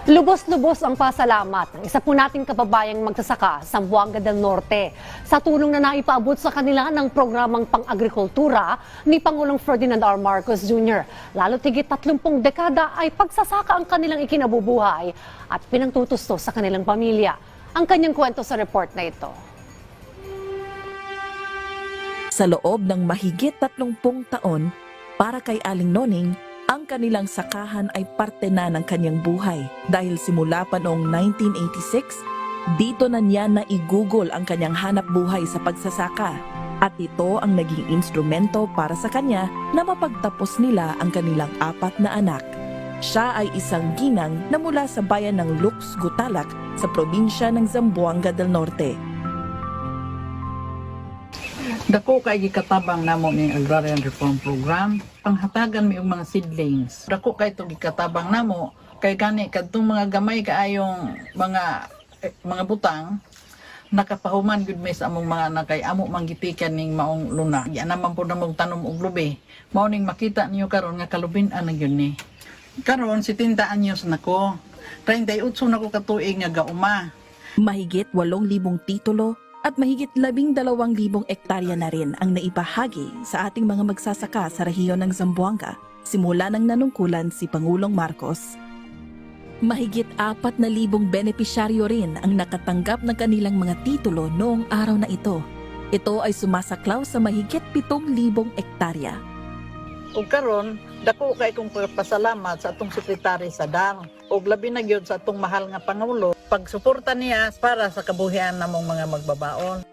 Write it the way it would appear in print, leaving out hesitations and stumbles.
Lubos-lubos ang pasalamat ng isa po nating kababayang magsasaka sa Zamboanga del Norte sa tulong na naipaabot sa kanila ng programang pang-agrikultura ni Pangulong Ferdinand R. Marcos Jr. Lalo tigit 30 dekada ay pagsasaka ang kanilang ikinabubuhay at pinangtutusto sa kanilang pamilya. Ang kanyang kwento sa report na ito. Sa loob ng mahigit 30 taon, para kay Aling Noning, ang kanilang sakahan ay parte na ng kanyang buhay dahil simula pa noong 1986, dito na niya naigugol ang kanyang hanap buhay sa pagsasaka at ito ang naging instrumento para sa kanya na mapagtapos nila ang kanilang 4 na anak. Siya ay isang ginang na mula sa bayan ng Lux, Gutalak sa probinsya ng Zamboanga del Norte. Dako kay gikatabang namo ning Agrarian Reform Program, panghatagan mi og mga seedlings. Dako kay to gikatabang namo kay gani kadtong mga gamay kaayong mga butang nakapahuman gud mi sa among mga anak kay amo manggitikan ning maong luna. Di naman po namong tanom og lubi. Mao ning makita niyo karon nga kalubin-an na gyud ni. Karon 70 anyos nako. 38 nako ka tuig nga gauma. Mahigit 8,000 titulo at mahigit 12,000 ektarya na rin ang naibahagi sa ating mga magsasaka sa rehiyon ng Zamboanga simula ng nanungkulan si Pangulong Marcos. Mahigit 4,000 benepisyaryo rin ang nakatanggap ng kanilang mga titulo noong araw na ito. Ito ay sumasaklaw sa mahigit 7,000 ektarya. Ug karon dako kay kong pasalamat sa atong sekretary sa DAR ug labi na gyud sa atong mahal nga pangulo pagsuporta niya para sa kabuhian namong mga magbabaon.